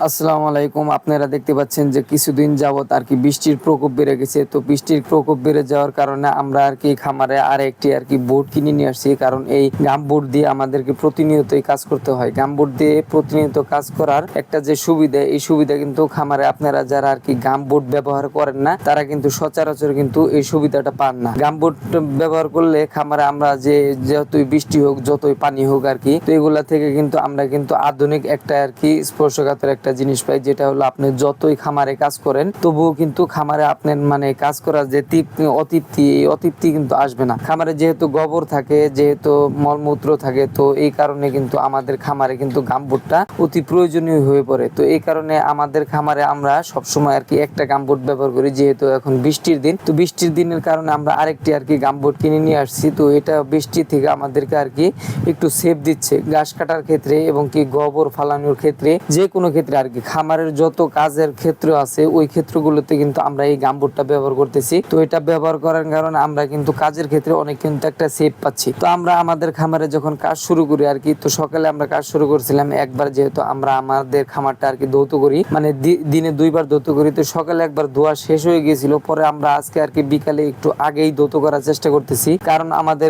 আসসালামু আলাইকুম। আপনারা দেখতে পাচ্ছেন যে কিছুদিন যাবত আর কি বৃষ্টির প্রকোপ বেড়ে গেছে। তো বৃষ্টির প্রকোপ বেড়ে যাওয়ার কারণে আমরা আর কি খামারে আরেকটি আর কি বোট কিনে নিয়ে আসছি। কারণ এই গাম বোট দিয়ে আমাদেরকে প্রতিনিয়তই কাজ করতে হয়। গাম বোট দিয়ে প্রতিনিয়ত কাজ করার একটা যে সুবিধা, এই সুবিধা কিন্তু খামারে আপনারা যারা আর কি গাম বোট ব্যবহার করেন না, তারা কিন্তু সচরাচর কিন্তু এই সুবিধাটা পান না। গাম বোট ব্যবহার করলে খামারে আমরা যে যতই বৃষ্টি হোক, যতই পানি হোক আর কি, তো এগুলা থেকে কিন্তু আমরা কিন্তু আধুনিক একটা আর কি স্পর্শকাতর একটা জিনিস পাই, যেটা হলো আপনি যতই খামারে কাজ করেন তবুও কিন্তু খামারে আপনার মানে কাজ করার যে অতৃপ্তি কিন্তু আসবে না। খামারে যেহেতু গোবর থাকে, যেহেতু মলমূত্র থাকে, তো এই কারণে কিন্তু আমাদের খামারে কিন্তু গামবুটটা অতি প্রয়োজনীয় হয়ে পড়ে। তো এই কারণে আমাদের খামারে আমরা সবসময় আর কি একটা গামবুট ব্যবহার করি। যেহেতু এখন বৃষ্টির দিন, তো বৃষ্টির দিনের কারণে আমরা আরেকটি আর কি গামবুট কিনে নিয়ে আসছি। তো এটা বৃষ্টি থেকে আমাদেরকে আর কি একটু সেফ দিচ্ছে ঘাস কাটার ক্ষেত্রে এবং কি গোবর ফালানোর ক্ষেত্রে, যে কোনো ক্ষেত্রে আর কি খামারের যত কাজের ক্ষেত্র আছে ওই ক্ষেত্রগুলোতে কিন্তু আমরা এই গামবুটটা ব্যবহার করতেছি। তো এটা ব্যবহার করার কারণে আমরা কিন্তু কাজের ক্ষেত্রে অনেক কিন্তু একটা সেফ পাচ্ছি। তো আমরা আমাদের খামারে যখন কাজ শুরু করি আর কি, তো সকালে আমরা কাজ শুরু করছিলাম একবার, যেহেতু আমরা আমাদের খামারটা আর কি ধৌত করি, মানে দিনে দুইবার ধৌত করি। তো সকালে একবার ধোয়া শেষ হয়ে গিয়েছিল, পরে আমরা আজকে আর কি বিকালে একটু আগেই ধৌত করার চেষ্টা করতেছি। কারণ আমাদের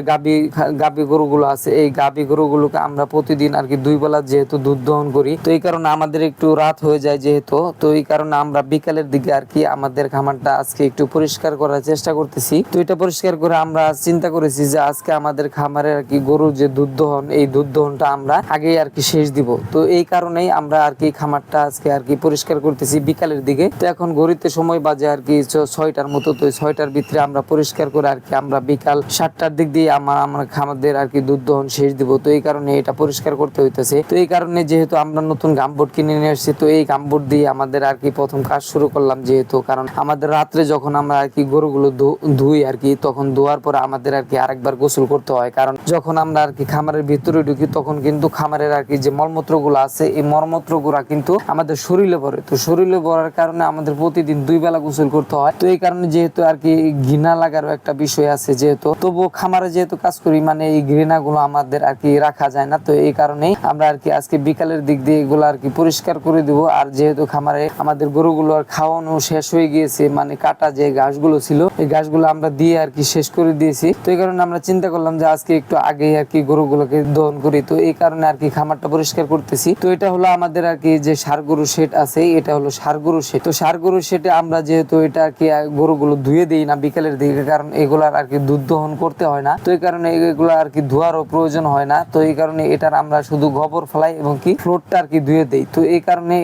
গাবি গরুগুলো আছে, এই গাবি গরুগুলোকে আমরা প্রতিদিন আর কি দুই বেলা যেহেতু দুধ দহন করি, তো এই কারণে আমাদের একটু রাত হয়ে যায় যেহেতু, তো এই কারণে আমরা বিকালের দিকে আর কি আমাদের খামারটা আজকে একটু পরিষ্কার করার চেষ্টা করতেছি। তো এটা পরিষ্কার করে আমরা চিন্তা করেছি যে আজকে আমাদের খামারে আর কি গরুর যে দুধ দহন, এই দুধ দহনটা আমরা আগে আর কি শেষ দিব। তো এই কারণেই আমরা আর কি খামারটা আজকে আর কি পরিষ্কার করতেছি বিকালের দিকে। তো এখন ঘড়িতে সময় বাজে আর কি 6টার মতো। তো 6টার ভিতরে আমরা পরিষ্কার করে আর কি আমরা বিকাল 7টার দিক দিয়ে আমরা খামারদের আর কি দুধ দহন শেষ দিব। তো এই কারণে এটা পরিষ্কার করতে হইতেছে। তো এই কারণে যেহেতু আমরা নতুন গামবোট কিনে নিয়ে আসছি, তো এই গামবোট দিয়ে আমাদের আর কি প্রথম কাজ শুরু করলাম। যেহেতু কারণ আমাদের রাত্রে যখন আমরা আর কি গরুগুলো ধুই আর কি, তখন ধোয়ার পরে আমাদের আর কি আরেকবার গোসল করতে হয়। কারণ যখন আমরা আর কি খামারের ভিতরে ঢুকি, তখন কিন্তু খামারের আর কি যে মলমূত্রগুলো আছে, এই মলমূত্রগুলো কিন্তু আমাদের শরীরে পড়ে। তো শরীরে পড়ার কারণে আমাদের প্রতিদিন দুই বেলা গোসল করতে হয়। তো এই কারণে যেহেতু আর কি ঘৃণা লাগারও একটা বিষয় আছে, যেহেতু তবুও খামারে যেহেতু কাজ করি, মানে এই ঘৃণাগুলো আমাদের আর কি রাখা যায় না। তো এই কারণেই আমরা আর কি আজকে বিকালের দিক দিয়ে এগুলো আর কি পরিষ্কার করে দিব। আর যেহেতু খামারে আমাদের গরুগুলো আর খাওয়ানো শেষ হয়ে গিয়েছে, মানে কাটা যে ঘাসগুলো ছিল, এই ঘাসগুলো আমরা দিয়ে আর কি শেষ করে দিয়েছি। তো এই কারণে আমরা চিন্তা করলাম যে আজকে একটু আগেই আর কি গরুগুলোকে দহন করি। তো এই কারণে আর কি খামারটা পরিষ্কার করতেছি। তো এটা হলো আমাদের আর কি যে ষাঁড় গরু শেড আছে, এটা হলো ষাঁড় গরু শেড। তো ষাঁড় গরু শেডে আমরা যেহেতু এটা আর কি গরুগুলো ধুয়ে দিই না বিকালের দিকে, কারণ এগুলার আর কি দুধ দহন করতে হয় না। তো এই কারণে এগুলো আর কি ধোয়ারও প্রয়োজন হয় না। তো এই কারণে এটার আমরা শুধু গোবর ফেলাই এবং কি ফ্লোরটা আর কি ধুয়ে দেই। তো এই কারণে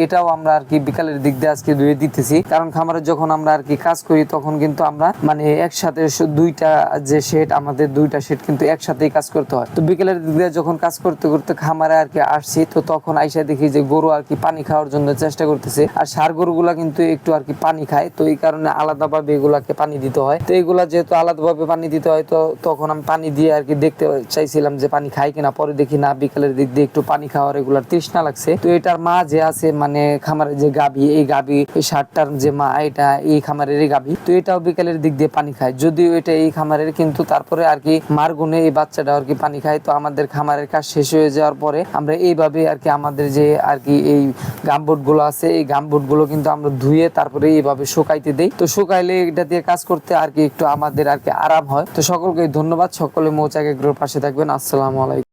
এটাও আমরা আর কি বিকালের দিক দিয়ে আজকে ধুয়ে দিতেছি। কারণ খামারে যখন আমরা আর কি কাজ করি, তখন কিন্তু আমরা মানে একসাথে দুইটা যে শেড, আমাদের দুইটা শেড কিন্তু একসাথেই কাজ করতে হয়। তো বিকেলের দিক দিয়ে যখন কাজ করতে করতে খামারে আর কি আসছি, তো তখন আইসা দেখি যে গরু আর কি পানি খাওয়ার জন্য চেষ্টা করতেছে। আর ষাঁড় গরুগুলা কিন্তু একটু আর কি পানি খায়। তো এই কারণে আলাদাভাবে এগুলাকে পানি দিতে হয়। তো এগুলা যেহেতু আলাদাভাবে পানি দিতে হয়, তো তখন আমি পানি দিয়ে আর কি দেখতে চাইছিলাম যে পানি খাই কিনা। পরে দেখি না, বিকালের দিক দিয়ে একটু পানি খাওয়ার এগুলার তৃষ্ণা লাগছে। তো এটার মা যে আছে, মানে খামারের যে গাবি, এই গাবি এই ষাঁড়টার যে মা, এটা এই খামারেরই গাবি। তো এটাও বিকালের দিক দিয়ে পানি খায়, যদিও এটা এই খামারের, কিন্তু তারপরে আর কি মার গুণে এই বাচ্চাটা আর কি পানি খায়। তো আমাদের খামারের কাজ শেষ হয়ে যাওয়ার পরে আমরা এইভাবে আর কি আমাদের যে আর কি এই গামবুট গুলো আছে, এই গামবুট গুলো কিন্তু আমরা ধুয়ে তারপরে এইভাবে শুকাইতে দেই। তো শুকাইলে এটা দিয়ে কাজ করতে আর কি একটু আমাদের আর কি আরাম হয়। তো সকলকে ধন্যবাদ। সকলে মৌচাক এগ্রোর পাশে থাকবেন। আসসালামু আলাইকুম।